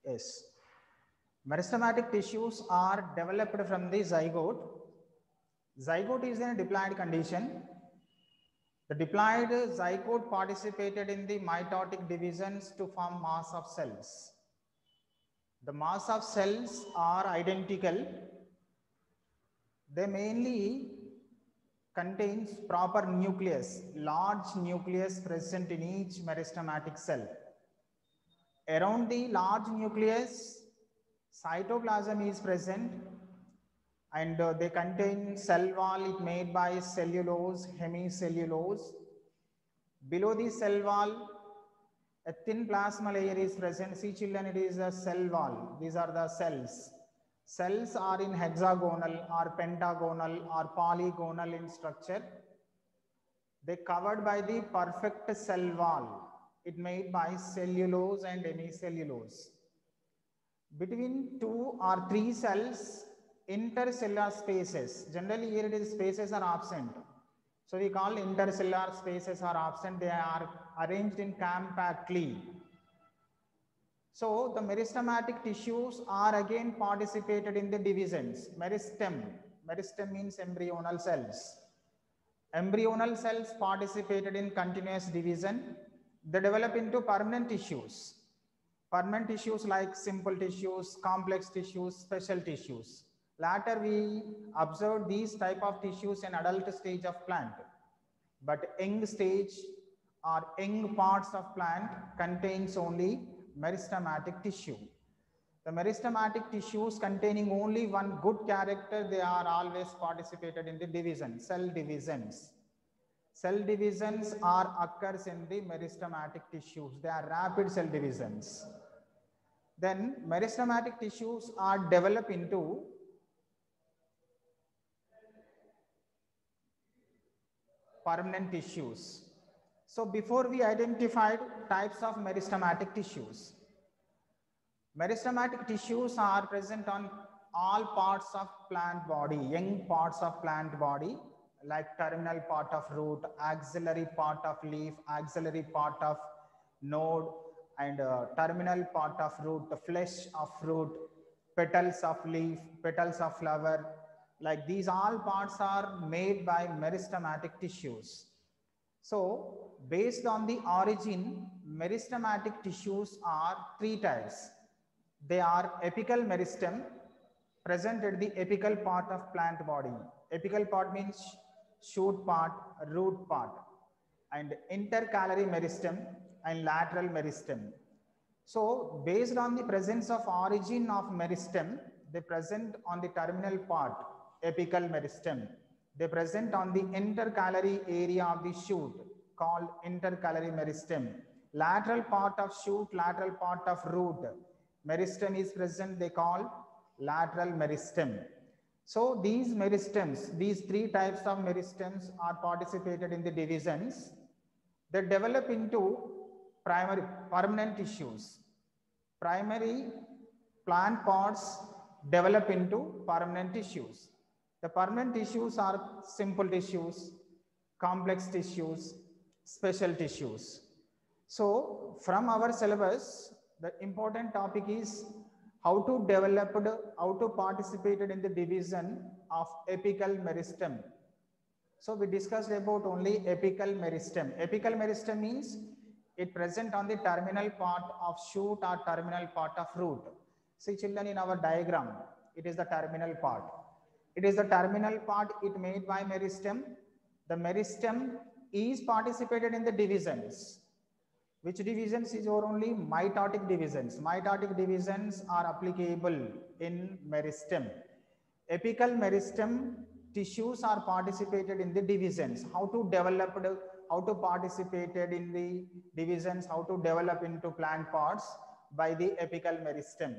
Yes. Meristematic tissues are developed from the zygote. Zygote is in a diploid condition. The diploid zygote participated in the mitotic divisions to form mass of cells. The mass of cells are identical. They mainly contains proper nucleus, large nucleus present in each meristematic cell. Around the large nucleus, cytoplasm is present, and they contain cell wall it made by cellulose, hemicellulose. Below the cell wall, a thin plasma layer is present. See children, it is a cell wall. These are the cells. Cells are in hexagonal or pentagonal or polygonal in structure. They covered by the perfect cell wall. It made by cellulose and hemicellulose. Between 2 or 3 cells, intercellular spaces. Generally here it is spaces are absent. So we call intercellular spaces are absent. They are arranged in compactly. So the meristematic tissues are again participated in the divisions. Meristem. Meristem means embryonal cells. Embryonal cells participated in continuous division. They develop into permanent tissues. Permanent tissues like simple tissues, complex tissues, special tissues. Later we observed these type of tissues in adult stage of plant. But young stage or young parts of plant contains only meristematic tissue. The meristematic tissues containing only one good character, they are always participated in the division, cell divisions. Cell divisions occurs in the meristematic tissues. They are rapid cell divisions. Then meristematic tissues are developed into permanent tissues. So before we identified types of meristematic tissues. Meristematic tissues are present on all parts of plant body, young parts of plant body, like terminal part of root, axillary part of leaf, axillary part of node, and terminal part of root, the flesh of fruit, petals of leaf, petals of flower. Like these all parts are made by meristematic tissues. So based on the origin, meristematic tissues are 3 types. They are apical meristem, present at the apical part of plant body. Apical part means shoot part, root part, and intercalary meristem and lateral meristem. So based on the presence of origin of meristem, they present on the terminal part, apical meristem. They present on the intercalary area of the shoot, called intercalary meristem. Lateral part of shoot, lateral part of root, meristem is present, they call lateral meristem. So these meristems, these 3 types of meristems are participated in the divisions. They develop into primary permanent tissues. Primary plant parts develop into permanent tissues. The permanent tissues are simple tissues, complex tissues, special tissues. So from our syllabus, the important topic is how to develop, how to participate in the division of apical meristem. So we discussed about only apical meristem. Apical meristem means it present on the terminal part of shoot or terminal part of root. See children, in our diagram, it is the terminal part. It is the terminal part, it made by meristem. The meristem is participated in the divisions. Which divisions is or only mitotic divisions. Mitotic divisions are applicable in meristem. Apical meristem tissues are participated in the divisions. How to develop, how to participate in the divisions, how to develop into plant parts by the apical meristem.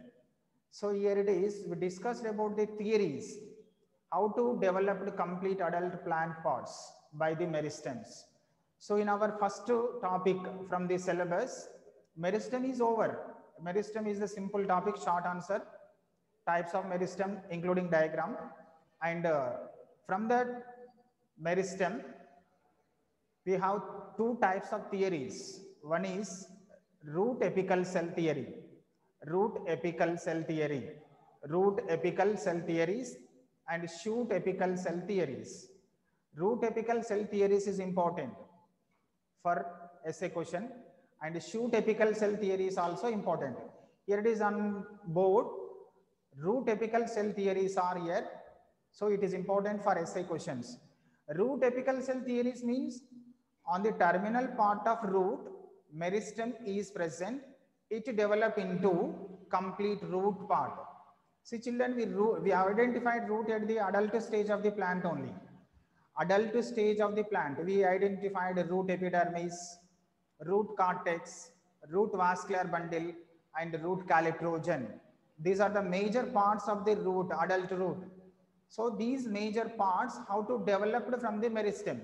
So here it is, we discussed about the theories, how to develop complete adult plant parts by the meristems. So in our first topic from the syllabus, meristem is over. Meristem is the simple topic, short answer, types of meristem including diagram. And from that meristem, we have 2 types of theories. One is root apical cell theory. root apical cell theory, root apical cell theories, and shoot apical cell theories. Root apical cell theories is important for essay question, and shoot apical cell theory is also important. Here it is on board. Root apical cell theories are here, so it is important for essay questions. Root apical cell theories means on the terminal part of root, meristem is present. It develop into complete root part. See children, we have identified root at the adult stage of the plant only. Adult stage of the plant, we identified root epidermis, root cortex, root vascular bundle, and root calyptrogen. These are the major parts of the root, adult root. So these major parts, how to develop from the meristem?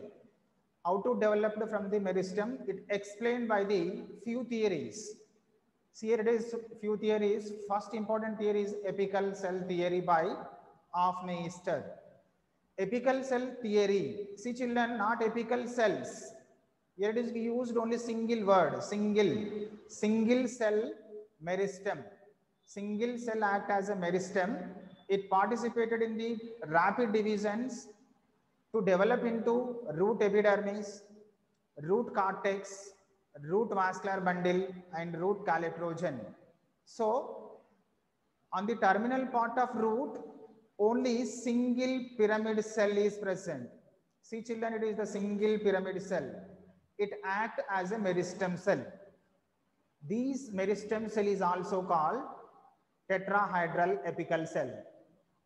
How to develop from the meristem? It explained by the few theories. See here it is few theories. First important theory is apical cell theory by Hofmeister. Apical cell theory. See children, not apical cells. Here it is used only single word, single cell meristem. Single cell act as a meristem. It participated in the rapid divisions to develop into root epidermis, root cortex, root vascular bundle, and root calyptrogen. So on the terminal part of root, only single pyramid cell is present. See children, it is the single pyramid cell. It acts as a meristem cell. These meristem cell is also called tetrahedral apical cell.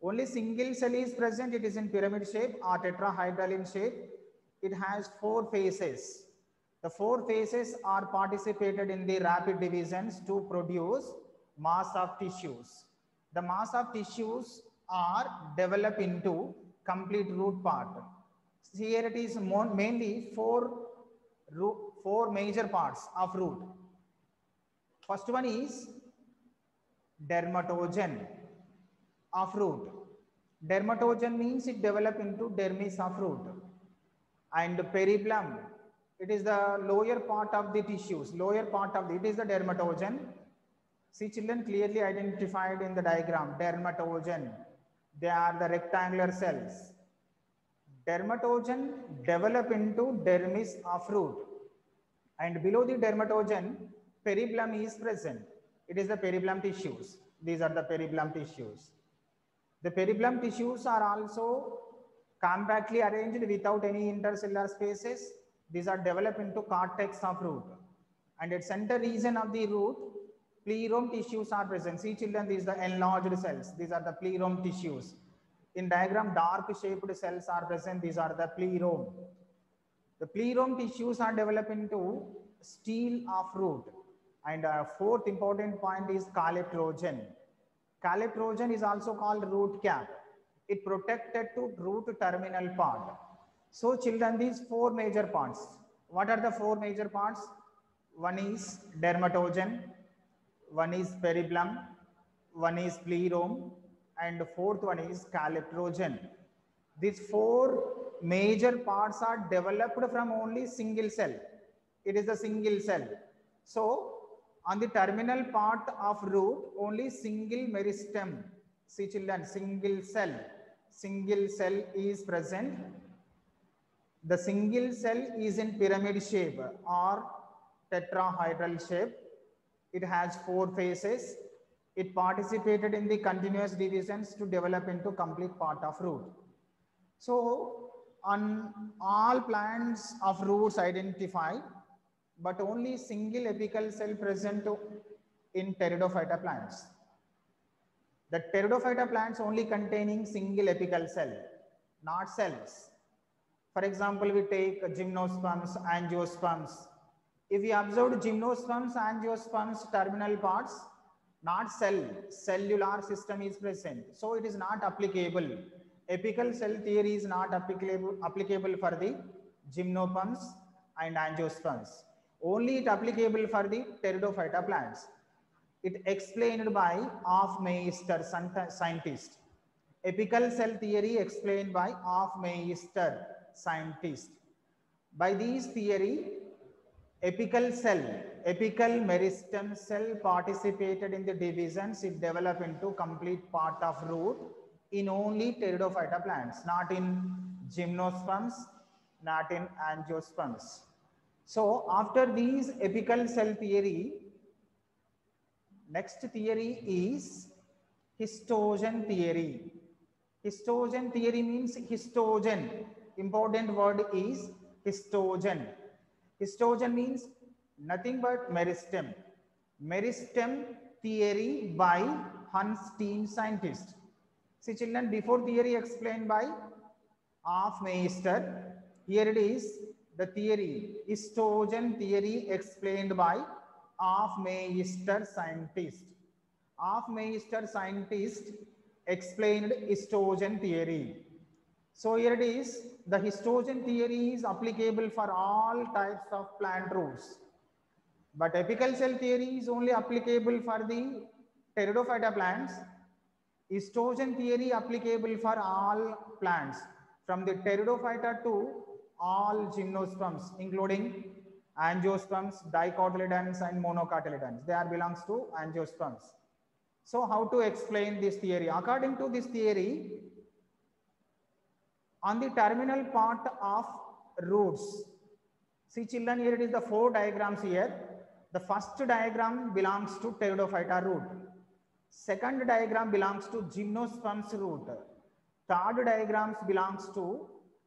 Only single cell is present. It is in pyramid shape or tetrahedral in shape. It has 4 phases. The 4 phases are participated in the rapid divisions to produce mass of tissues. The mass of tissues are developed into complete root part. Here it is mainly four major parts of root. First one is dermatogen of root. Dermatogen means it develops into dermis of root. And peribulum, it is the lower part of the tissues. Lower part of it is the dermatogen. See children, clearly identified in the diagram. Dermatogen. They are the rectangular cells. Dermatogen develop into dermis of root. And below the dermatogen, peribulum is present. It is the peribulum tissues. These are the peribulum tissues. The peribulum tissues are also compactly arranged without any intercellular spaces. These are developed into cortex of root. And at center region of the root, plerome tissues are present. See children, these are the enlarged cells. These are the plerome tissues. In diagram, dark shaped cells are present. These are the plerome. The plerome tissues are developed into stele of root. And fourth important point is calyptrogen. Calyptrogen is also called root cap. It protected to root terminal part. So children, these 4 major parts. What are the 4 major parts? One is dermatogen, one is peribulum, one is plerome, and the 4th one is calyptrogen. These 4 major parts are developed from only single cell. It is a single cell. So on the terminal part of root, only single meristem. See children, single cell is present. The single cell is in pyramid shape or tetrahedral shape. It has 4 phases. It participated in the continuous divisions to develop into complete part of root. So on all plants of roots identified, but only single apical cell present in pteridophyta plants. The pteridophyta plants only containing single apical cell, not cells. For example, we take gymnosperms, angiosperms. If we observe gymnosperms, angiosperms, terminal parts, not cellular system is present. So it is not applicable. Apical cell theory is not applicable for the gymnosperms and angiosperms. Only it applicable for the pteridophyta plants. It explained by Hofmeister scientist. Apical cell theory explained by Hofmeister scientist. By this theory, Apical cell, apical meristem cell participated in the divisions. It developed into complete part of root in only pteridophyta plants, not in gymnosperms, not in angiosperms. So after these apical cell theory, next theory is histogen theory. Histogen theory means histogen. Important word is histogen. Histogen means nothing but meristem. Meristem theory by Hans Steen scientist. See children, before theory explained by Hofmeister, here it is the theory. Histogen theory explained by Hofmeister scientist. Hofmeister scientist explained histogen theory. So here it is, the histogen theory is applicable for all types of plant roots. But apical cell theory is only applicable for the pteridophyta plants. Histogen theory applicable for all plants, from the pteridophyta to all gymnosperms, including angiosperms, dicotyledons, and monocotyledons. They are belongs to angiosperms. So how to explain this theory? According to this theory, on the terminal part of roots, see children, here it is the 4 diagrams here. The first diagram belongs to pteridophyta root. Second diagram belongs to gymnosperms root. Third diagrams belongs to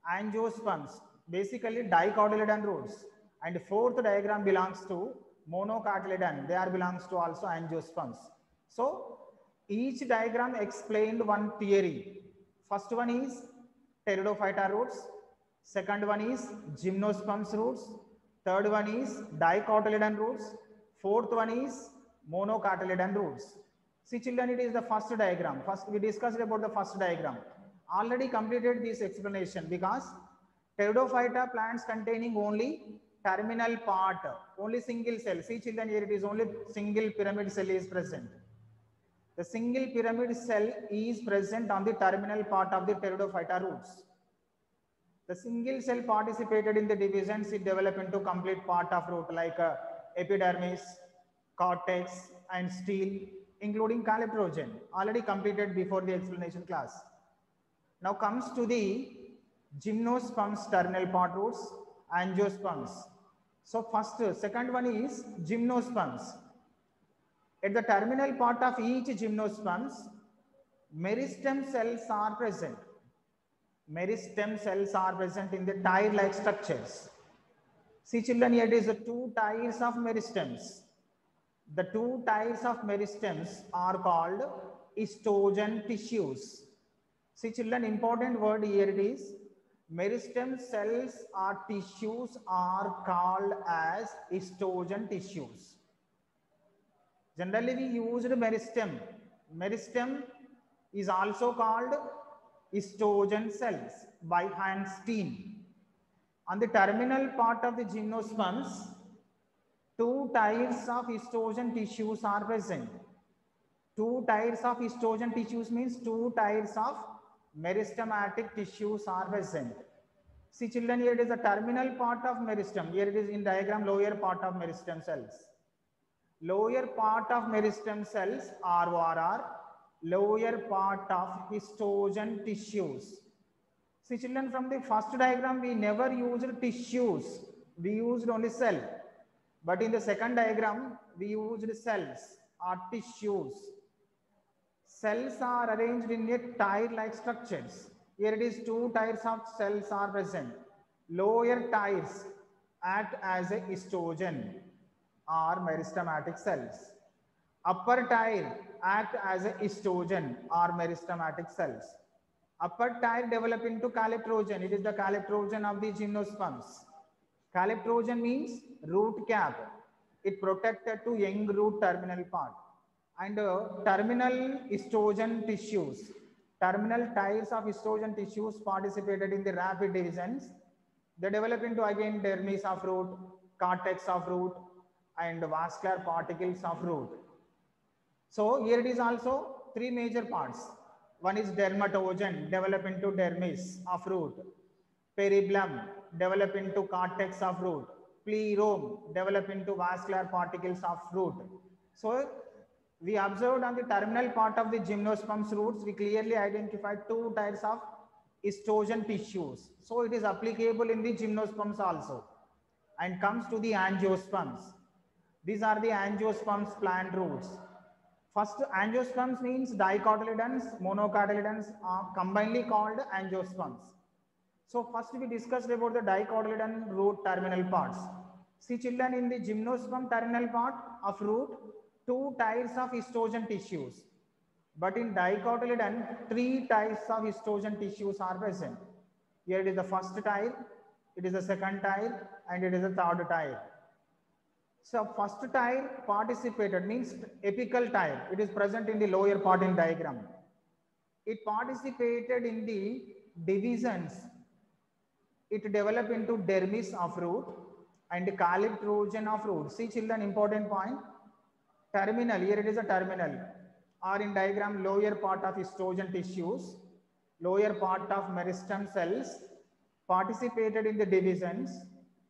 angiosperms, basically dicotyledon roots. And fourth diagram belongs to monocotyledon. They are belongs to also angiosperms. So each diagram explained one theory. First one is pteridophyta roots. Second one is gymnosperms roots. Third one is dicotyledon roots. Fourth one is monocotyledon roots. See children, it is the first diagram. First we discussed about the first diagram. Already completed this explanation because pteridophyta plants containing only terminal part, only single cell. See children, here it is only single pyramid cell is present. The single pyramid cell is present on the terminal part of the pteridophyta roots. The single cell participated in the divisions. It developed into complete part of root like epidermis, cortex, and stele, including calyptrogen. Already completed before the explanation class. Now comes to the gymnosperms terminal part roots, angiosperms. So second one is gymnosperms. At the terminal part of each gymnosperms, meristem cells are present. Meristem cells are present in the tire-like structures. See children, here it is the 2 tiers of meristems. The 2 tiers of meristems are called histogen tissues. See children, important word here it is. Meristem cells or tissues are called as histogen tissues. Generally we used meristem. Meristem is also called histogen cells by Hans Steen. On the terminal part of the gymnosperms, 2 tiers of histogen tissues are present. 2 tiers of histogen tissues means 2 tiers of meristematic tissues are present. See children, here it is the terminal part of meristem. Here it is in diagram lower part of meristem cells. Lower part of meristem cells are what are lower part of histogen tissues. See children, from the first diagram we never used tissues, we used only cell. But in the second diagram we used cells or tissues. Cells are arranged in a tire-like structures. Here it is 2 tiers of cells are present. Lower tiers act as a histogen or meristematic cells. Upper tier act as a histogen or meristematic cells. Upper tier develop into calyptrogen. It is the calyptrogen of the gymnosperms. Calyptrogen means root cap. It protected to young root terminal part. And terminal histogen tissues. Terminal tiers of histogen tissues participated in the rapid divisions. They develop into again dermis of root, cortex of root, and vascular particles of root. So here it is also 3 major parts. One is dermatogen, develop into dermis of root. Peribulum, develop into cortex of root. plerome develop into vascular particles of root. So we observed on the terminal part of the gymnosperms roots, we clearly identified two types of estrogen tissues. So it is applicable in the gymnosperms also, and comes to the angiosperms. These are the angiosperms plant roots. First, angiosperms means dicotyledons, monocotyledons are combinedly called angiosperms. So first we discussed about the dicotyledon root terminal parts. See children, in the gymnosperm terminal part of root, two types of estrogen tissues. But in dicotyledon, three types of estrogen tissues are present. Here it is the first type, it is the second type, and it is the third type. So first type participated means apical type. It is present in the lower part in diagram. It participated in the divisions. It developed into dermis of root and calyptrogen of root. See children, important point. Terminal, here it is a terminal, or in diagram lower part of estrogen tissues, lower part of meristem cells participated in the divisions.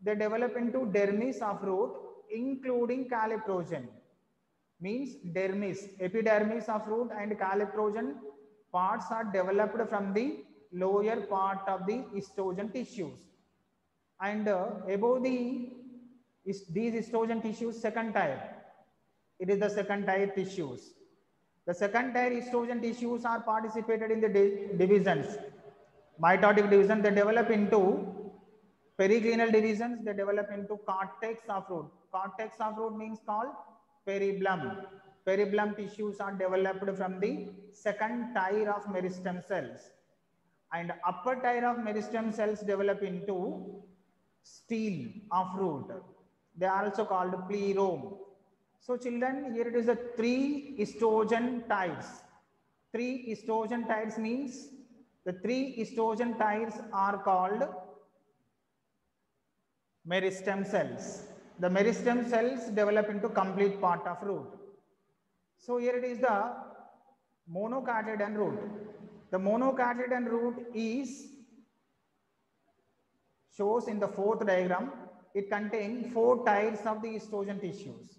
They develop into dermis of root, including calyptrogen. Means dermis, epidermis of root and calyptrogen parts are developed from the lower part of the estrogen tissues. And above these estrogen tissues, second type, it is the second type tissues. The second type estrogen tissues are participated in the divisions. Mitotic division, they develop into periclinal divisions, they develop into cortex of root. Cortex of root means called peribulum. Peribulum tissues are developed from the second tier of meristem cells. And upper tier of meristem cells develop into stele of root. They are also called plerome. So children, here it is the three estrogen types. Three estrogen types means the three estrogen types are called meristem cells. The meristem cells develop into complete part of root. So here it is the monocotyledon root. The monocotyledon root is shows in the fourth diagram. It contains four tiers of the estrogen tissues.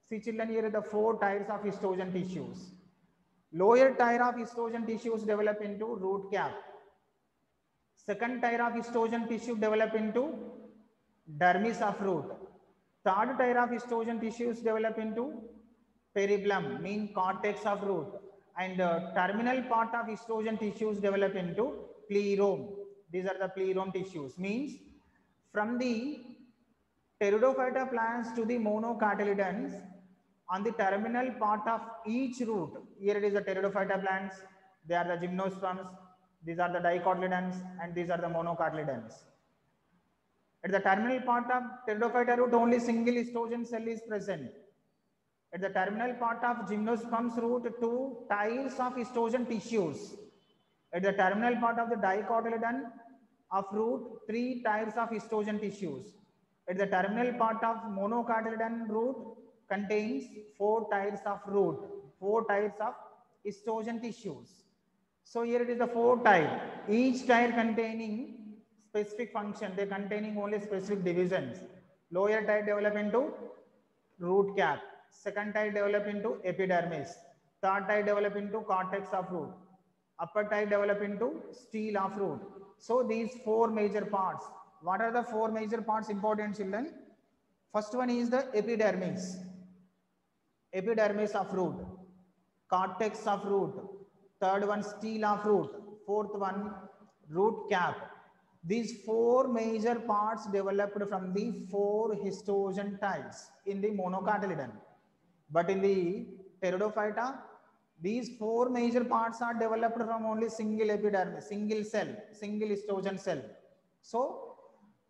See children, here are the four tiers of estrogen tissues. Lower tier of estrogen tissues develop into root cap. Second tier of estrogen tissue develop into dermis of root. Third tier of estrogen tissues develop into peribulum, mean cortex of root. And terminal part of estrogen tissues develop into plerome. These are the plerome tissues. Means from the pteridophyta plants to the monocotyledons, on the terminal part of each root, here it is the pteridophyta plants, they are the gymnosperms, these are the dicotyledons, and these are the monocotyledons. At the terminal part of pteridophyta root, only single estrogen cell is present. At the terminal part of gymnosperms root, two tiers of estrogen tissues. At the terminal part of the dicotyledon of root, three tiers of estrogen tissues. At the terminal part of monocotyledon root contains four tiers of root, four tiers of estrogen tissues. So here it is the four tier, each tier containing specific function, they containing only specific divisions. Lower tier develop into root cap, second tier develop into epidermis, third tier develop into cortex of root, upper tier develop into stele of root. So these four major parts. What are the four major parts, important children? First one is the epidermis. Epidermis of root, cortex of root, third one stele of root, fourth one root cap. These four major parts developed from the four estrogen types in the monocotyledon. But in the pteridophyta, these four major parts are developed from only single epidermis, single cell, single estrogen cell. So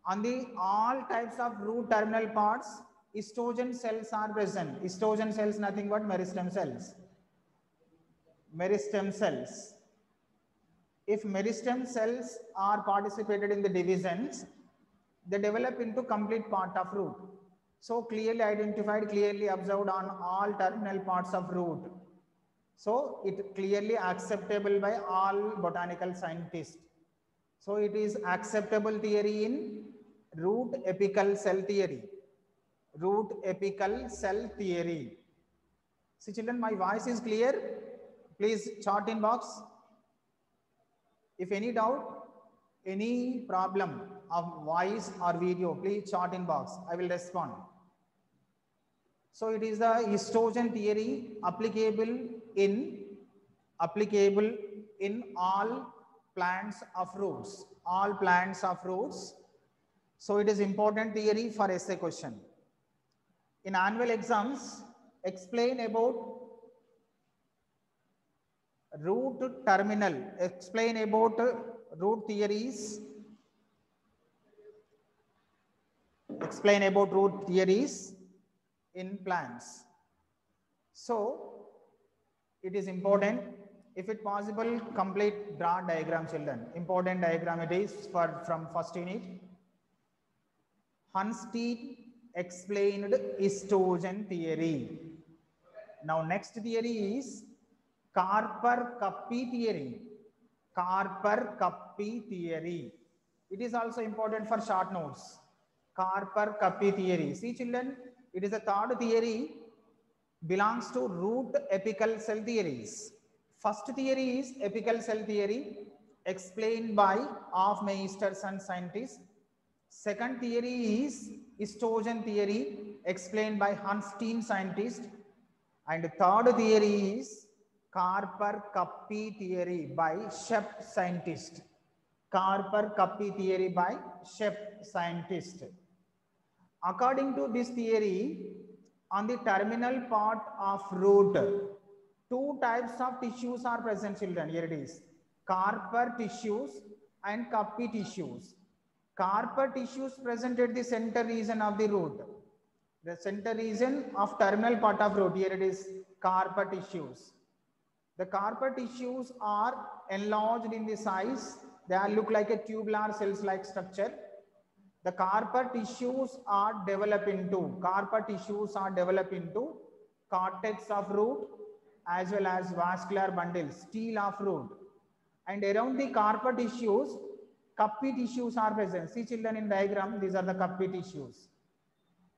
on the all types of root terminal parts, estrogen cells are present. Estrogen cells nothing but meristem cells. Meristem cells. If meristem cells are participated in the divisions, they develop into complete part of root. So clearly identified, clearly observed on all terminal parts of root. So it clearly acceptable by all botanical scientists. So it is acceptable theory in root apical cell theory. root apical cell theory. See children, my voice is clear. Please chat in box. If any doubt, any problem of voice or video, please chat in box. I will respond. So it is the histogen theory applicable in all plants of roots. All plants of roots. So it is important theory for essay question. In annual exams, explain about root terminal. Explain about root theories. Explain about root theories in plants. So it is important. If it possible, complete draw diagram, children. Important diagram it is from first unit. Hunstein explained histogen theory. Now next theory is Carper-Cuppy theory. Carper-Cuppy theory. It is also important for short notes. Carper-Cuppy theory. See children, it is a third theory, belongs to root apical cell theories. First theory is apical cell theory, explained by Hofmeister and scientists. Second theory is histogen theory, explained by Hunstein scientist. And third theory is Carper-Cuppy theory by Shep scientist. Carper-Cuppy theory by Shep scientist. According to this theory, on the terminal part of root, two types of tissues are present, children. Here it is. Carper tissues and Cuppy tissues. Carper tissues present at the center region of the root. The center region of terminal part of root. Here it is. Carper tissues. The Carper tissues are enlarged in the size. They look like a tubular cells-like structure. The Carper tissues are developed into cortex of root as well as vascular bundles, stele of root. And around the Carper tissues, Cuppy tissues are present. See children in diagram, these are the Cuppy tissues.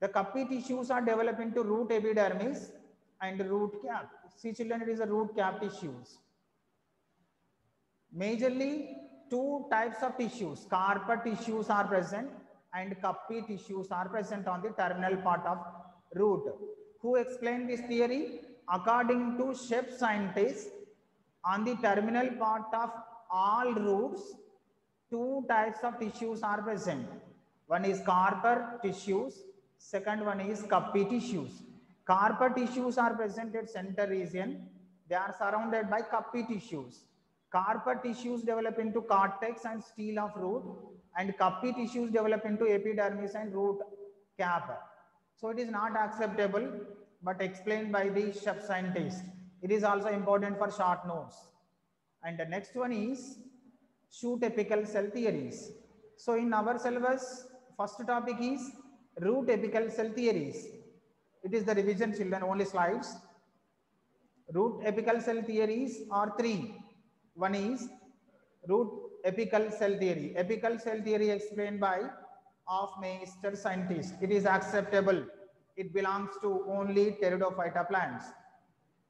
The Cuppy tissues are developed into root epidermis and root cap. See children, it is the root cap tissues. Majorly two types of tissues, Carper tissues are present and Cuppy tissues are present on the terminal part of root. Who explained this theory? According to Shep scientists, on the terminal part of all roots, two types of tissues are present. One is Carper tissues, second one is Cuppy tissues. Carper tissues are present at center region. They are surrounded by Cuppy tissues. Carper tissues develop into cortex and stele of root, and Cuppy tissues develop into epidermis and root cap. So it is not acceptable, but explained by the Shep scientist. It is also important for short notes. And the next one is shoot apical cell theories. So in our syllabus, first topic is root apical cell theories. It is the revision, children, only slides. Root apical cell theories are three. One is root apical cell theory. Apical cell theory explained by Hofmeister scientist. It is acceptable. It belongs to only Pteridophyta plants.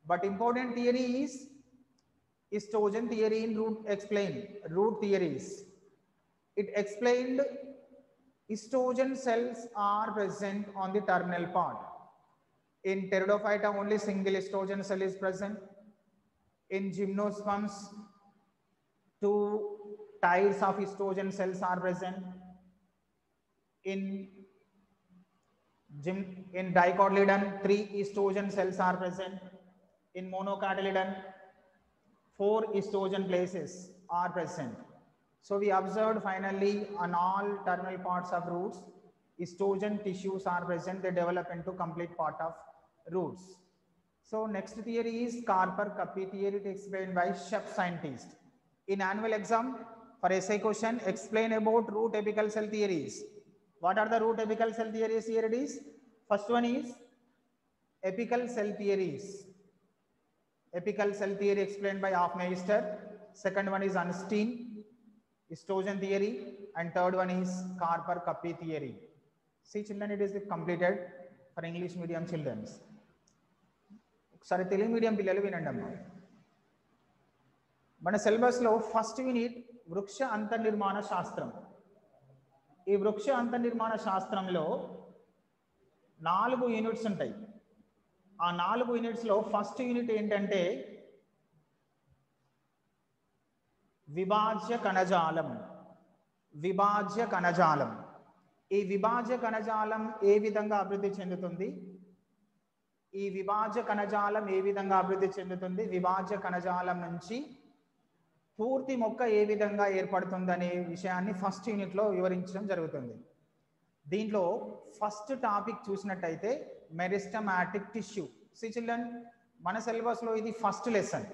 But important theory is histogen theory in root theories. It explained histogen cells are present on the terminal part. In Pteridophyta, only single histogen cell is present. In gymnosperms, two tiers of histogen cells are present. In dicotyledon, three histogen cells are present. In monocotyledon, four histogen places are present. So we observed finally on all terminal parts of roots, histogen tissues are present. They develop into complete part of roots. So next theory is Carper-Cuppy theory, explained by Shep scientist. In annual exam, for essay question, explain about root apical cell theories. What are the root apical cell theories? Here it is. First one is apical cell theories. Apical cell theory explained by Hofmeister. Second one is Hunstein, histogen theory. And third one is Carper-Cuppy theory. See children, it is completed. For English medium childrens. ఒకసారి Telugu medium పిల్లలు వినండి అమ్మా. మన సిలబస్లో first unit వృక్ష అంతర్నిర్మాణ శాస్త్రం. ఈ వృక్ష అంతర్నిర్మాణ శాస్త్రంలో 4 యూనిట్స్ ఉంటాయి. ఆ 4 యూనిట్స్లో ఫస్ట్ యూనిట్ ఏంటంటే విభాజ్య కణజాలం. విభాజ్య కణజాలం. ఈ విభాజ్య కణజాలం ఏ విధంగా అభివృద్ధి చెందుతుంది? ఈ విభాజ్య కణజాలం ఏ విధంగా అభివృద్ధి చెందుతుంది? విభాజ్య కణజాలం నుంచి పూర్తి మొక్క ఏ విధంగా ఏర్పడుతుందనే విషయాన్ని ఫస్ట్ యూనిట్లో వివరించడం జరుగుతుంది. దీంట్లో ఫస్ట్ టాపిక్ చూసినట్టయితే మెరిస్టమాటిక్ టిష్యూ. సి చిల్డ్రన్, మన సిలబస్లో ఇది ఫస్ట్ లెసన్.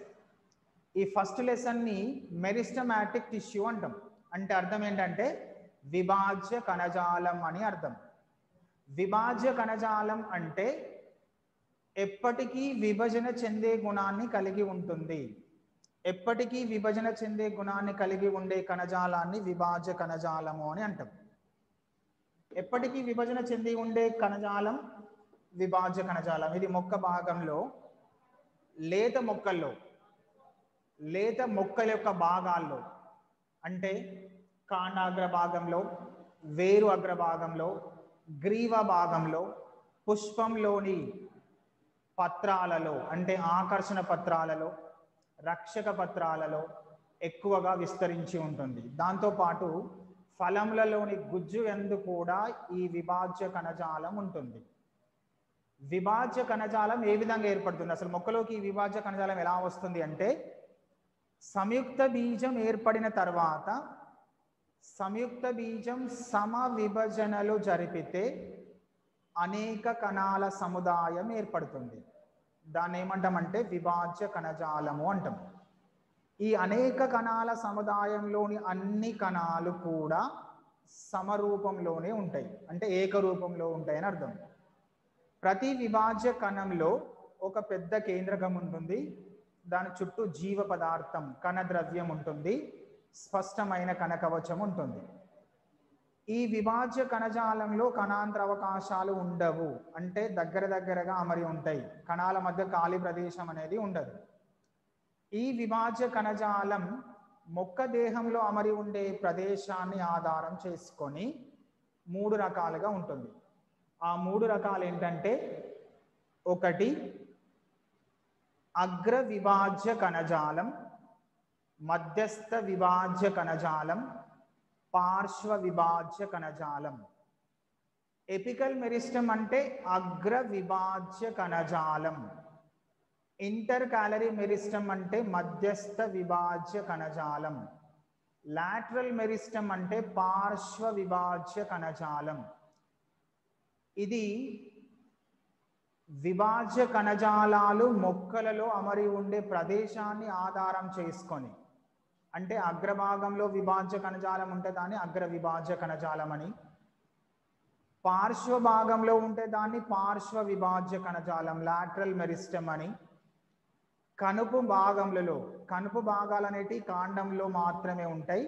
ఈ ఫస్ట్ లెసన్ని మెరిస్టమాటిక్ టిష్యూ అంటాం. అంటే అర్థం ఏంటంటే విభాజ్య కణజాలం అని అర్థం. విభాజ్య కణజాలం అంటే ఎప్పటికీ విభజన చెందే గుణాన్ని కలిగి ఉంటుంది. ఎప్పటికీ విభజన చెందే గుణాన్ని కలిగి ఉండే కణజాలాన్ని విభాజ్య కణజాలము అని అంటాం. ఎప్పటికీ విభజన చెంది ఉండే కణజాలం విభాజ్య కణజాలం. ఇది మొక్క భాగంలో లేత మొక్కల యొక్క భాగాల్లో, అంటే కాండాగ్ర భాగంలో, వేరు అగ్రభాగంలో, గ్రీవ భాగంలో, పుష్పంలోని పత్రాలలో అంటే ఆకర్షణ పత్రాలలో, రక్షక పత్రాలలో ఎక్కువగా విస్తరించి ఉంటుంది. దాంతోపాటు ఫలములలోని గుజ్జు యందు కూడా ఈ విభాజ్య కణజాలం ఉంటుంది. విభాజ్య కణజాలం ఏ విధంగా ఏర్పడుతుంది? అసలు మొక్కలోకి ఈ విభాజ్య కణజాలం ఎలా వస్తుంది అంటే, సంయుక్త బీజం ఏర్పడిన తర్వాత సంయుక్త బీజం సమ విభజనలు జరిపితే అనేక కణాల సముదాయం ఏర్పడుతుంది. దాన్ని ఏమంటామంటే విభాజ్య కణజాలము అంటాం. ఈ అనేక కణాల సముదాయంలోని అన్ని కణాలు కూడా సమరూపంలోనే ఉంటాయి, అంటే ఏకరూపంలో ఉంటాయని అర్థం. ప్రతి విభాజ్య కణంలో ఒక పెద్ద కేంద్రకం ఉంటుంది. దాని చుట్టూ జీవ పదార్థం కణద్రవ్యం ఉంటుంది. స్పష్టమైన కణకవచం ఉంటుంది. ఈ విభాజ్య కణజాలంలో కణాంతర అవకాశాలు ఉండవు, అంటే దగ్గరగా అమరి ఉంటాయి. కణాల మధ్య ఖాళీ ప్రదేశం అనేది ఉండదు. ఈ విభాజ్య కణజాలం మొక్క దేహంలో అమరి ఉండే ప్రదేశాన్ని ఆధారం చేసుకొని 3 రకాలుగా ఉంటుంది. ఆ 3 రకాలు ఏంటంటే, ఒకటి అగ్ర విభాజ్య కణజాలం, మధ్యస్థ విభాజ్య కణజాలం, పార్శ్వ విభాజ్య కణజాలం. ఎపికల్ మెరిస్టమ్ అంటే అగ్ర విభాజ్య కణజాలం. ఇంటర్ క్యాలరీ మెరిస్టమ్ అంటే మధ్యస్థ విభాజ్య కణజాలం. లాటరల్ మెరిస్టమ్ అంటే పార్శ్వ విభాజ్య కణజాలం. ఇది విభాజ్య కణజాలాలు మొక్కలలో అమరి ఉండే ప్రదేశాన్ని ఆధారం చేసుకొని, అంటే అగ్రభాగంలో విభాజ్య కణజాలం ఉంటే దాన్ని అగ్ర విభాజ్య కణజాలం అని, పార్శ్వ భాగంలో ఉంటే దాన్ని పార్శ్వ విభాజ్య కణజాలం లాటరల్ మెరిస్టమ్ అని, కనుపు భాగాలు అనేటి కాండంలో మాత్రమే ఉంటాయి.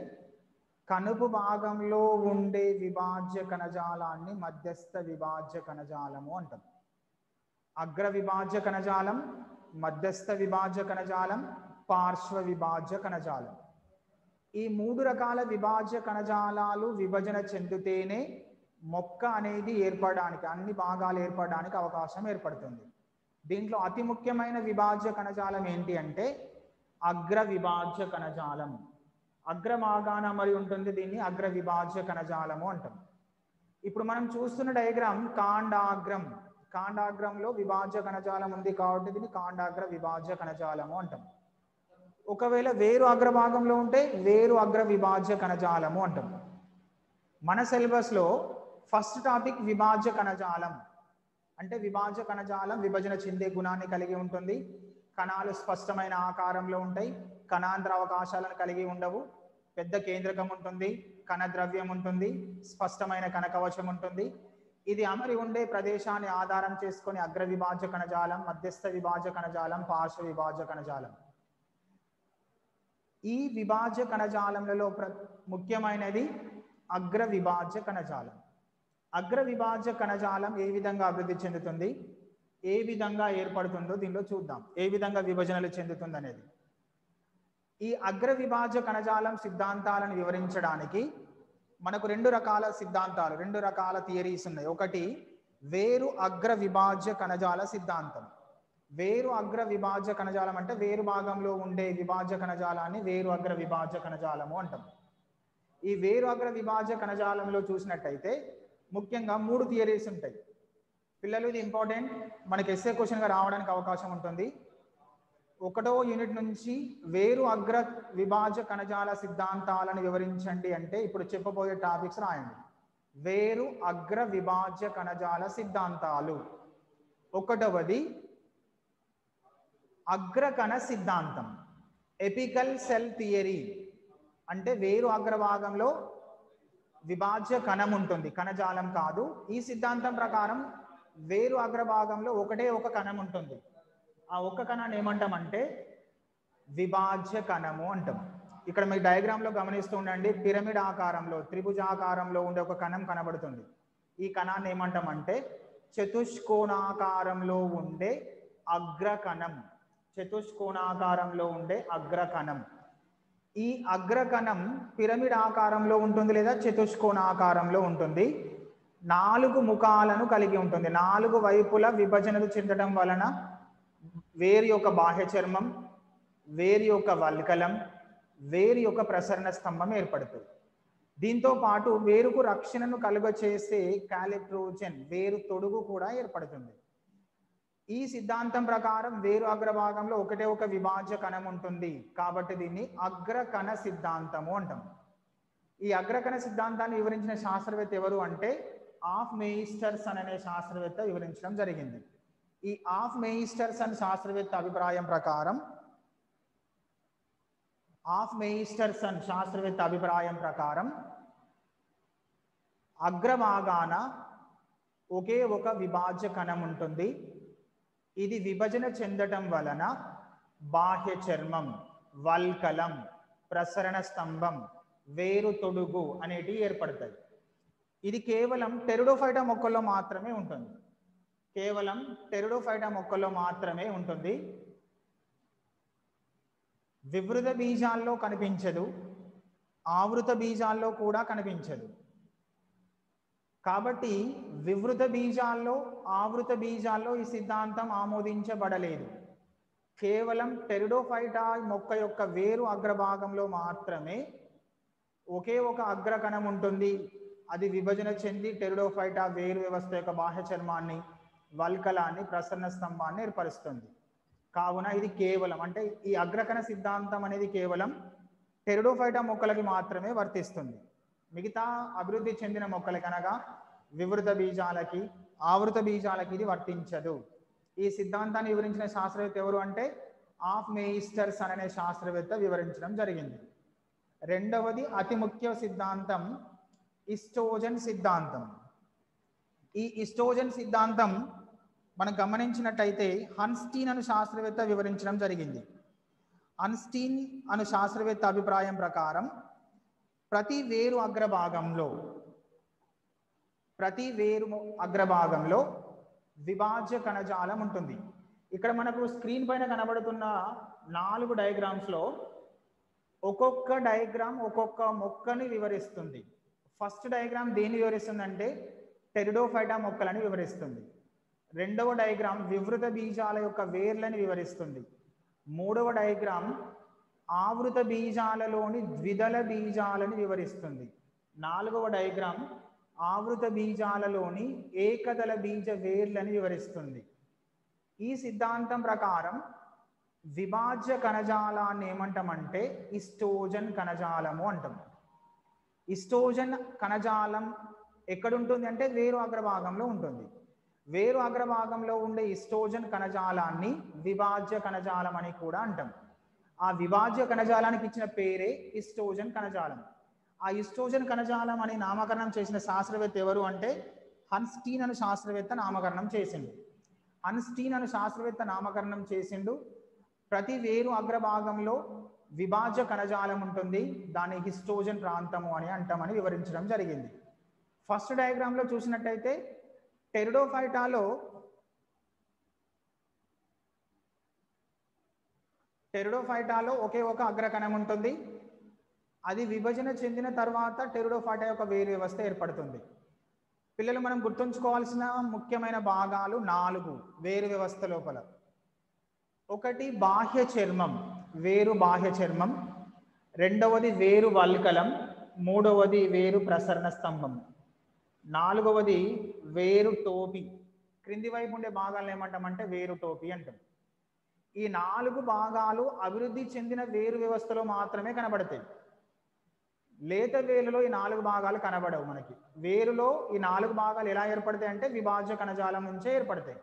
కనుపు భాగంలో ఉండే విభాజ్య కణజాలాన్ని మధ్యస్థ విభాజ్య కణజాలము అంటాం. అగ్ర విభాజ్య కణజాలం, మధ్యస్థ విభాజ్య కణజాలం, పార్శ్వ విభాజ్య కణజాలం. ఈ 3 రకాల విభాజ్య కణజాలాలు విభజన చెందితేనే మొక్క అనేది ఏర్పడడానికి, అన్ని భాగాలు ఏర్పడడానికి అవకాశం ఏర్పడుతుంది. దీంట్లో అతి ముఖ్యమైన విభాజ్య కణజాలం ఏంటి అంటే అగ్ర విభాజ్య కణజాలం. అగ్రభాగాన మరి ఉంటుంది, దీన్ని అగ్ర విభాజ్య కణజాలము అంటాం. ఇప్పుడు మనం చూస్తున్న డయాగ్రామ్ కాండాగ్రంలో విభాజ్య కణజాలం ఉంది కాబట్టి దీన్ని కాండాగ్ర విభాజ్య కణజాలము అంటాం. ఒకవేళ వేరు అగ్రభాగంలో ఉంటే వేరు అగ్ర విభాజ్య కణజాలము అంటాం. మన సిలబస్లో ఫస్ట్ టాపిక్ విభాజ్య కణజాలం. అంటే విభాజ్య కణజాలం విభజన చెందే గుణాన్ని కలిగి ఉంటుంది. కణాలు స్పష్టమైన ఆకారంలో ఉంటాయి. కణాంతర అవకాశాలను కలిగి ఉండవు. పెద్ద కేంద్రకం ఉంటుంది, కణద్రవ్యం ఉంటుంది, స్పష్టమైన కణకవచం ఉంటుంది. ఇది అమరి ఉండే ప్రదేశాన్ని ఆధారం చేసుకొని అగ్ర విభాజ్య కణజాలం, మధ్యస్థ విభాజ్య కణజాలం, పార్శ్వ విభాజ్య కణజాలం. ఈ విభాజ్య కణజాలంలో ముఖ్యమైనది అగ్ర విభాజ్య కణజాలం. అగ్ర విభాజ్య కణజాలం ఏ విధంగా అభివృద్ధి చెందుతుంది, ఏ విధంగా ఏర్పడుతుందో దీనిలో చూద్దాం. ఏ విధంగా విభజనలు చెందుతుంది అనేది. ఈ అగ్ర విభాజ్య కణజాలం సిద్ధాంతాలను వివరించడానికి మనకు రెండు రకాల సిద్ధాంతాలు, రెండు రకాల థియరీస్ ఉన్నాయి. ఒకటి వేరు అగ్ర విభాజ్య కణజాల సిద్ధాంతం. వేరు అగ్ర విభాజ్య కణజాలం అంటే వేరు భాగంలో ఉండే విభాజ్య కణజాలాన్ని వేరు అగ్ర విభాజ్య కణజాలము అంటాం. ఈ వేరు అగ్ర విభాజ్య కణజాలంలో చూసినట్టయితే ముఖ్యంగా 3 థియరీస్ ఉంటాయి. పిల్లలు ఇది ఇంపార్టెంట్, మనకి ఎస్ఏ క్వశ్చన్గా రావడానికి అవకాశం ఉంటుంది. 1వ యూనిట్ నుంచి వేరు అగ్ర విభాజ్య కణజాల సిద్ధాంతాలను వివరించండి అంటే ఇప్పుడు చెప్పబోయే టాపిక్స్ రాయండి. వేరు అగ్ర విభాజ్య కణజాల సిద్ధాంతాలు. 1వది అగ్రకణ సిద్ధాంతం, ఎపికల్ సెల్ థియరీ. అంటే వేరు అగ్రభాగంలో విభాజ్య కణం ఉంటుంది, కణజాలం కాదు. ఈ సిద్ధాంతం ప్రకారం వేరు అగ్రభాగంలో ఒకటే ఒక కణం ఉంటుంది. ఆ ఒక్క కణాన్ని ఏమంటామంటే విభాజ్య కణము అంటాం. ఇక్కడ మీ డయాగ్రామ్లో గమనిస్తూ ఉండండి, పిరమిడ్ ఆకారంలో త్రిభుజాకారంలో ఉండే ఒక కణం కనబడుతుంది. ఈ కణాన్ని ఏమంటామంటే చతుష్కోణాకారంలో ఉండే అగ్రకణం. చతుష్కోణాకారంలో ఉండే అగ్రకణం. ఈ అగ్రకణం పిరమిడ్ ఆకారంలో ఉంటుంది లేదా చతుష్కోణాకారంలో ఉంటుంది. 4 ముఖాలను కలిగి ఉంటుంది. 4 వైపుల విభజనలు చెందడం వలన వేరు యొక్క బాహ్య చర్మం, వేరు యొక్క వల్కలం, వేరు యొక్క ప్రసరణ స్తంభం ఏర్పడుతుంది. దీంతో పాటు వేరుకు రక్షణను కలుగచేసే కాలిప్రోజన్ వేరు తొడుగు కూడా ఏర్పడుతుంది. ఈ సిద్ధాంతం ప్రకారం వేరు అగ్రభాగంలో ఒకటే ఒక విభాజ్య కణం ఉంటుంది కాబట్టి దీన్ని అగ్రకణ సిద్ధాంతము అంటాం. ఈ అగ్రకణ సిద్ధాంతాన్ని వివరించిన శాస్త్రవేత్త ఎవరు అంటే ఆఫ్ మెయిస్టర్సన్ అనే శాస్త్రవేత్త వివరించడం జరిగింది. ఈ ఆఫ్ మెయిస్టర్సన్ శాస్త్రవేత్త అభిప్రాయం ప్రకారం అగ్రభాగాన ఒకే ఒక విభాజ్య కణం ఉంటుంది. ఇది విభజన చెందటం వలన బాహ్య చర్మం, వల్కలం, ప్రసరణ స్తంభం, వేరు తొడుగు అనేటివి ఏర్పడతాయి. ఇది కేవలం టెరిడోఫైటా మొక్కల్లో మాత్రమే ఉంటుంది. కేవలం టెరిడోఫైటా మొక్కల్లో మాత్రమే ఉంటుంది. వివృత బీజాల్లో కనిపించదు, ఆవృత బీజాల్లో కూడా కనిపించదు. కాబట్టి వివృత బీజాల్లో, ఆవృత బీజాల్లో ఈ సిద్ధాంతం ఆమోదించబడలేదు. కేవలం టెరిడోఫైటా మొక్క యొక్క వేరు అగ్రభాగంలో మాత్రమే ఒకే ఒక అగ్రకణం ఉంటుంది. అది విభజన చెంది టెరిడోఫైటా వేరు వ్యవస్థ యొక్క బాహ్య చర్మాన్ని, వల్కలాన్ని, ప్రసరణ స్తంభాన్ని ఏర్పరుస్తుంది. కావున ఇది కేవలం అంటే ఈ అగ్రకణ సిద్ధాంతం అనేది కేవలం టెరిడోఫైటా మొక్కలకి మాత్రమే వర్తిస్తుంది. మిగతా అభివృద్ధి చెందిన మొక్కలకి అనగా వివృత బీజాలకి, ఆవృత బీజాలకి ఇది వర్తించదు. ఈ సిద్ధాంతాన్ని వివరించిన శాస్త్రవేత్త ఎవరు అంటే ఆఫ్ మెయిస్టర్సన్ అనే శాస్త్రవేత్త వివరించడం జరిగింది. 2వది అతి ముఖ్య సిద్ధాంతం ఈస్ట్రోజన్ సిద్ధాంతం. ఈ ఈస్ట్రోజన్ సిద్ధాంతం మనం గమనించినట్టయితే హన్స్టీన్ అను శాస్త్రవేత్త వివరించడం జరిగింది. హన్స్టీన్ అను శాస్త్రవేత్త అభిప్రాయం ప్రకారం ప్రతి వేరు అగ్రభాగంలో విభాజ్య కణజాలం ఉంటుంది. ఇక్కడ మనకు స్క్రీన్ పైన కనబడుతున్న 4 డయాగ్రామ్స్లో ఒక్కొక్క డయాగ్రామ్ ఒక్కొక్క మొక్కని వివరిస్తుంది. ఫస్ట్ డయాగ్రామ్ దేన్ని వివరిస్తుందంటే టెరిడోఫైటా మొక్కలని వివరిస్తుంది. 2వ డయాగ్రామ్ వివృత బీజాల యొక్క వేర్లని వివరిస్తుంది. 3వ డయాగ్రామ్ ఆవృత బీజాలలోని ద్విదళ బీజాలను వివరిస్తుంది. 4వ డయాగ్రామ్ ఆవృత బీజాలలోని ఏకదళ బీజ వేర్లని వివరిస్తుంది. ఈ సిద్ధాంతం ప్రకారం విభాజ్య కణజాలాన్ని ఏమంటామంటే ఈస్ట్రోజన్ కణజాలము అంటాం. ఈస్ట్రోజన్ కణజాలం ఎక్కడుంటుంది అంటే వేరు అగ్రభాగంలో ఉంటుంది. వేరు అగ్రభాగంలో ఉండే ఈస్ట్రోజన్ కణజాలాన్ని విభాజ్య కణజాలం అని కూడా అంటాం. ఆ విభాజ్య కణజాలానికి ఇచ్చిన పేరే ఈస్ట్రోజన్ కణజాలం. ఆ ఈస్ట్రోజన్ కణజాలం అని నామకరణం చేసిన శాస్త్రవేత్త ఎవరు అంటే హన్స్టీన్ అను శాస్త్రవేత్త నామకరణం చేసిండు. హన్స్టీన్ అను శాస్త్రవేత్త నామకరణం చేసిండు. ప్రతి వేరు అగ్రభాగంలో విభాజ్య కణజాలం ఉంటుంది, దాన్ని ఈస్ట్రోజన్ ప్రాంతము అని అంటామని వివరించడం జరిగింది. ఫస్ట్ డయాగ్రామ్ లో చూసినట్టయితే టెరిడోఫైటాలో ఒకే ఒక అగ్రకణం ఉంటుంది. అది విభజన చెందిన తర్వాత టెరిడోఫైటా యొక్క వేరు వ్యవస్థ ఏర్పడుతుంది. పిల్లలు మనం గుర్తుంచుకోవాల్సిన ముఖ్యమైన భాగాలు 4 వేరు వ్యవస్థ లోపల. ఒకటి బాహ్య చర్మం, వేరు బాహ్య చర్మం. రెండవది వేరు వల్కలం. మూడవది వేరు ప్రసరణ స్తంభం. నాలుగవది వేరు టోపి. క్రింది వైపు ఉండే భాగాలను ఏమంటామంటే వేరు టోపి అంటాం. ఈ 4 భాగాలు అభివృద్ధి చెందిన వేరు వ్యవస్థలో మాత్రమే కనబడతాయి. లేత వేరులో ఈ 4 భాగాలు కనబడవు మనకి. వేరులో ఈ 4 భాగాలు ఎలా ఏర్పడతాయి అంటే విభాజ్య కణజాలం నుంచే ఏర్పడతాయి.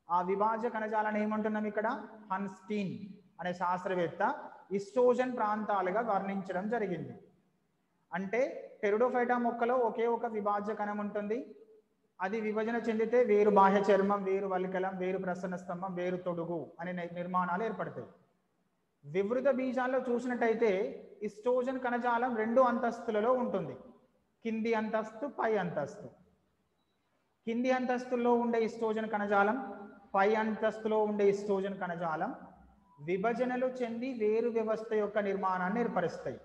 ఆ విభాజ్య కణజాలాన్ని ఏమంటున్నాం ఇక్కడ? హన్స్టీన్ అనే శాస్త్రవేత్త ఈస్ట్రోజన్ ప్రాంతాలుగా వర్ణించడం జరిగింది. అంటే టెరిడోఫైటా మొక్కలో ఒకే ఒక విభాజ్య కణం ఉంటుంది. అది విభజన చెందితే వేరు బాహ్య చర్మం, వేరు వల్కలం, వేరు ప్రసరణ స్తంభం, వేరు తొడుగు అనే నిర్మాణాలు ఏర్పడతాయి. వివృత బీజాల్లో చూసినట్టయితే ఈస్ట్రోజన్ కణజాలం 2 అంతస్తులలో ఉంటుంది. కింది అంతస్తు, పై అంతస్తు. కింది అంతస్తులో ఉండే ఈస్ట్రోజన్ కణజాలం, పై అంతస్తులో ఉండే ఈస్ట్రోజన్ కణజాలం విభజనలు చెంది వేరు వ్యవస్థ యొక్క నిర్మాణాన్ని ఏర్పరుస్తాయి.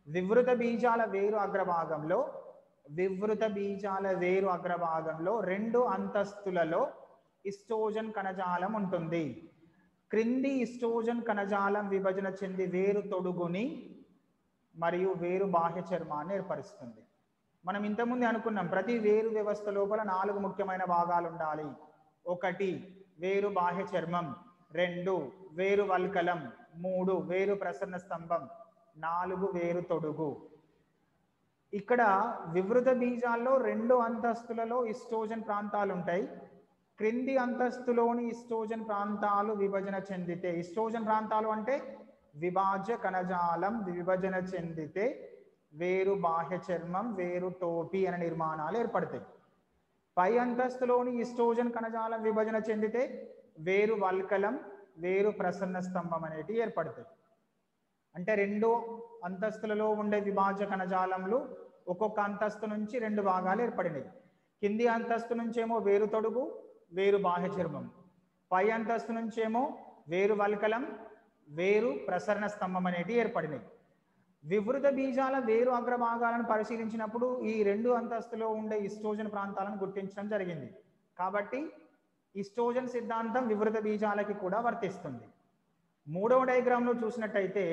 వివృత బీజాల వేరు అగ్రభాగంలో 2 అంతస్తులలో ఈస్ట్రోజన్ కణజాలం ఉంటుంది. క్రింది ఈస్ట్రోజన్ కణజాలం విభజన చెంది వేరు తొడుగుని మరియు వేరు బాహ్య చర్మాన్ని ఏర్పరుస్తుంది. మనం ఇంతకుముందు అనుకున్నాం ప్రతి వేరు వ్యవస్థ లోపల 4 ముఖ్యమైన భాగాలు ఉండాలి. 1 వేరు బాహ్య చర్మం, 2 వేరు వల్కలం, 3 వేరు ప్రసరణ స్తంభం, 4 వేరు తొడుగు. ఇక్కడ వివృత బీజాల్లో 2 అంతస్తులలో ఈస్ట్రోజన్ ప్రాంతాలు ఉంటాయి. క్రింది అంతస్తులోని ఈస్ట్రోజన్ ప్రాంతాలు విభజన చెందితే, ఈస్ట్రోజన్ ప్రాంతాలు అంటే విభాజ్య కణజాలం విభజన చెందితే వేరు బాహ్య చర్మం, వేరు టోపి అనే నిర్మాణాలు ఏర్పడతాయి. పై అంతస్తులోని ఈస్ట్రోజన్ కణజాలం విభజన చెందితే వేరు వల్కలం, వేరు ప్రసరణ స్తంభం అనేటివి ఏర్పడతాయి. అంటే 2 అంతస్తులలో ఉండే విభాజ్య కణజాలంలో ఒక్కొక్క అంతస్తు నుంచి 2 భాగాలు ఏర్పడినాయి. కింది అంతస్తు నుంచేమో వేరు తొడుగు, వేరు బాహ్య చర్మం. పై అంతస్తు నుంచేమో వేరు వల్కలం, వేరు ప్రసరణ స్తంభం అనేటివి ఏర్పడినాయి. వివృత బీజాల వేరు అగ్రభాగాలను పరిశీలించినప్పుడు ఈ 2 అంతస్తులో ఉండే ఈస్ట్రోజన్ ప్రాంతాలను గుర్తించడం జరిగింది. కాబట్టి ఈస్ట్రోజన్ సిద్ధాంతం వివృత బీజాలకి కూడా వర్తిస్తుంది. 3వ డయాగ్రామ్లో చూసినట్టయితే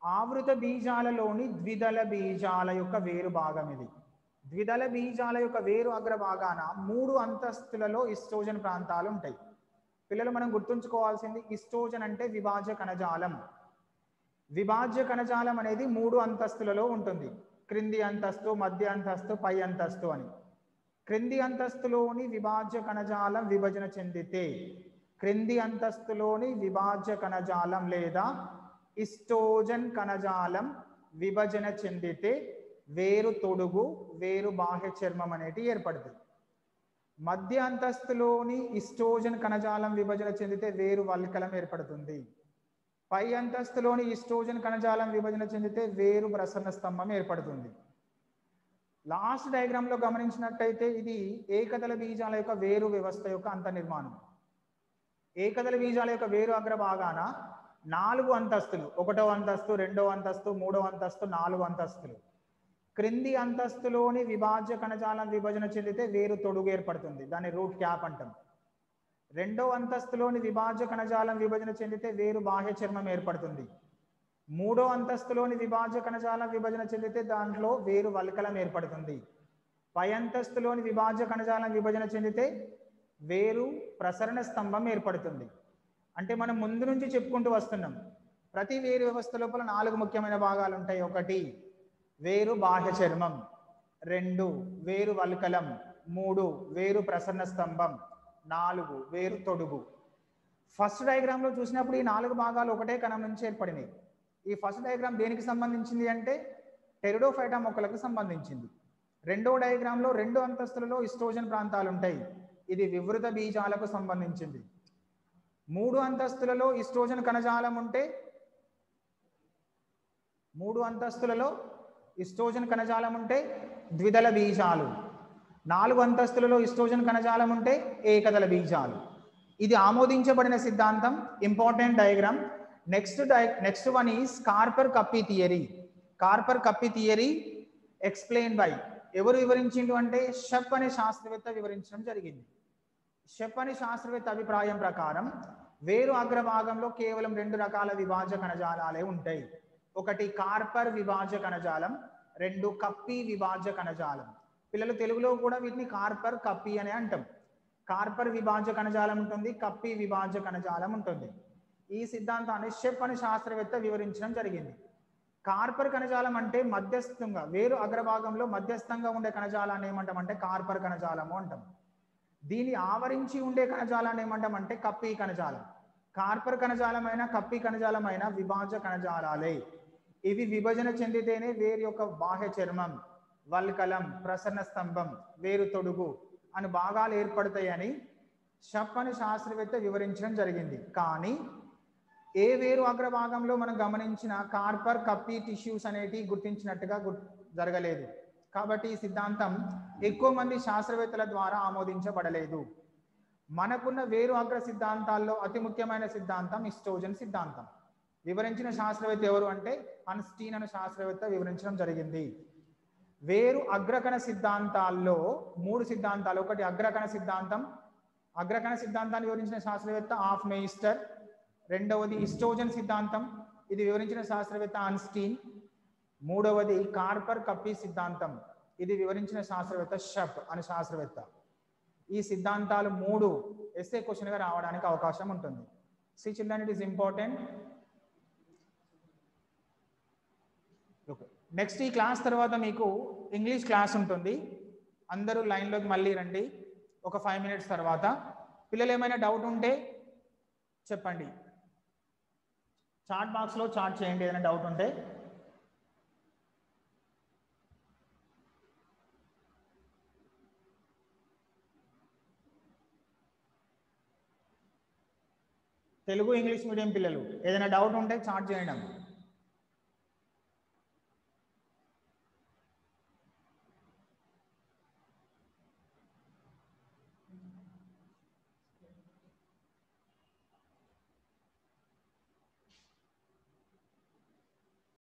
ఆవృత బీజాలలోని ద్విదళ బీజాల యొక్క వేరు భాగం ఇది. ద్విదళ బీజాల యొక్క వేరు అగ్రభాగాన 3 అంతస్తులలో ఈస్ట్రోజన్ ప్రాంతాలు ఉంటాయి. పిల్లలు మనం గుర్తుంచుకోవాల్సింది ఈస్ట్రోజన్ అంటే విభాజ్య కణజాలం. విభాజ్య కణజాలం అనేది 3 అంతస్తులలో ఉంటుంది. క్రింది అంతస్తు, మధ్య అంతస్తు, పై అంతస్తు అని. క్రింది అంతస్తులోని విభాజ్య కణజాలం విభజన చెందితే, క్రింది అంతస్తులోని విభాజ్య కణజాలం లేదా ఈస్ట్రోజన్ కణజాలం విభజన చెందితే వేరు తొడుగు, వేరు బాహ్య చర్మం అనేటి ఏర్పడుతుంది. మధ్య అంతస్తులోని ఈస్ట్రోజన్ కణజాలం విభజన చెందితే వేరు వల్కలం ఏర్పడుతుంది. పై అంతస్తులోని ఈస్ట్రోజన్ కణజాలం విభజన చెందితే వేరు ప్రసరణ స్తంభం ఏర్పడుతుంది. లాస్ట్ డయాగ్రామ్ లో గమనించినట్టయితే ఇది ఏకదళ బీజాల యొక్క వేరు వ్యవస్థ యొక్క అంతర్నిర్మాణం. ఏకదళ బీజాల యొక్క వేరు అగ్రభాగాన 4 అంతస్తులు, 1వ అంతస్తు, 2వ అంతస్తు, 3వ అంతస్తు, 4 అంతస్తులు. క్రింది అంతస్తులోని విభాజ్య కణజాలం విభజన చెందితే వేరు తొడుగు ఏర్పడుతుంది. దాన్ని రూట్ క్యాప్ అంటాం. 2వ అంతస్తులోని విభాజ్య కణజాలం విభజన చెందితే వేరు బాహ్య చర్మం ఏర్పడుతుంది. 3వ అంతస్తులోని విభాజ్య కణజాలం విభజన చెందితే దాంట్లో వేరు వల్కలం ఏర్పడుతుంది. పై అంతస్తులోని విభాజ్య కణజాలం విభజన చెందితే వేరు ప్రసరణ స్తంభం ఏర్పడుతుంది. అంటే మనం ముందు నుంచి చెప్పుకుంటూ వస్తున్నాం ప్రతి వేరు వ్యవస్థ లోపల 4 ముఖ్యమైన భాగాలు ఉంటాయి. 1 వేరు బాహ్య చర్మం, 2 వేరు వల్కలం, 3 వేరు ప్రసరణ స్తంభం, 4 వేరు తొడుగు. ఫస్ట్ డయాగ్రామ్ లో చూసినప్పుడు ఈ 4 భాగాలు ఒకటే కణం నుంచి ఏర్పడినాయి. ఈ ఫస్ట్ డయాగ్రామ్ దేనికి సంబంధించింది అంటే టెరిడోఫైటా మొక్కలకు సంబంధించింది. 2వ డయాగ్రామ్ లో 2 అంతస్తులలో ఈస్ట్రోజన్ ప్రాంతాలు ఉంటాయి. ఇది వివృత బీజాలకు సంబంధించింది. 3 అంతస్తులలో ఈస్ట్రోజన్ కణజాలం ఉంటే 3 అంతస్తులలో ఈస్ట్రోజన్ కణజాలం ఉంటే ద్విదళ బీజాలు. 4 అంతస్తులలో ఈస్ట్రోజన్ కణజాలం ఉంటే ఏకదళ బీజాలు. ఇది ఆమోదించబడిన సిద్ధాంతం. Important diagram. Next one is కార్పర్ కప్పీ థియరీ. కార్పర్ కప్పీ థియరీ ఎక్స్ప్లెయిన్ బై ఎవరు వివరించిండు అంటే షెప్ అనే శాస్త్రవేత్త వివరించడం జరిగింది. షెప్ అనే శాస్త్రవేత్త అభిప్రాయం ప్రకారం వేరు అగ్రభాగంలో కేవలం 2 రకాల విభాజ కణజాలాలే ఉంటాయి. ఒకటి కార్పర్ విభాజ కణజాలం, 2 కప్పీ విభాజ కణజాలం. పిల్లలు తెలుగులో కూడా వీటిని కార్పర్ కప్పీ అని అంటాం. కార్పర్ విభాజ కణజాలం ఉంటుంది, కప్పీ విభాజ కణజాలం ఉంటుంది. ఈ సిద్ధాంతాన్ని షెప్ అనే శాస్త్రవేత్త వివరించడం జరిగింది. కార్పర్ కణజాలం అంటే మధ్యస్థంగా వేరు అగ్రభాగంలో మధ్యస్థంగా ఉండే కణజాలాన్ని ఏమంటామంటే కార్పర్ కణజాలము అంటాం. దీన్ని ఆవరించి ఉండే కణజాలాన్ని ఏమంటామంటే కప్పీ కణజాలం. కార్పర్ కణజాలమైన కప్పీ కణజాలమైన విభాజ కణజాలాలే. ఇవి విభజన చెందితేనే వేరు యొక్క బాహ్య చర్మం, వల్కలం, ప్రసరణ స్తంభం, వేరు తొడుగు అని భాగాలు ఏర్పడతాయని షెప్ అనే శాస్త్రవేత్త వివరించడం జరిగింది. కానీ ఏ వేరు అగ్రభాగంలో మనం గమనించిన కార్పర్ కప్పీ టిష్యూస్ అనేటివి గుర్తించినట్టుగా జరగలేదు. కాబట్టి ఈ సిద్ధాంతం ఎక్కువ మంది శాస్త్రవేత్తల ద్వారా ఆమోదించబడలేదు. మనకున్న వేరు అగ్ర సిద్ధాంతాల్లో అతి ముఖ్యమైన సిద్ధాంతం ఈస్ట్రోజన్ సిద్ధాంతం. వివరించిన శాస్త్రవేత్త ఎవరు అంటే అన్స్టీన్ అనే శాస్త్రవేత్త వివరించడం జరిగింది. వేరు అగ్రకణ సిద్ధాంతాల్లో 3 సిద్ధాంతాలు. ఒకటి అగ్రకణ సిద్ధాంతం. అగ్రకణ సిద్ధాంతాన్ని వివరించిన శాస్త్రవేత్త ఆఫ్ మెయిస్టర్. రెండవది ఈస్ట్రోజన్ సిద్ధాంతం, ఇది వివరించిన శాస్త్రవేత్త అన్స్టీన్. మూడవది కార్పర్ కప్పీ సిద్ధాంతం, ఇది వివరించిన శాస్త్రవేత్త షెప్ అనే శాస్త్రవేత్త. ఈ సిద్ధాంతాలు 3 ఎస్ఏ క్వశ్చన్ గా రావడానికి అవకాశం ఉంటుంది. See children, it is important. Next ఈ క్లాస్ తర్వాత మీకు ఇంగ్లీష్ క్లాస్ ఉంటుంది. అందరూ లైన్లోకి మళ్ళీ రండి ఒక 5 minutes తర్వాత. పిల్లలు ఏమైనా డౌట్ ఉంటే చెప్పండి. చాట్ బాక్స్లో చాట్ చేయండి ఏదైనా డౌట్ ఉంటే. తెలుగు ఇంగ్లీష్ మీడియం పిల్లలు ఏదైనా డౌట్ ఉంటే చాట్ చేయండి.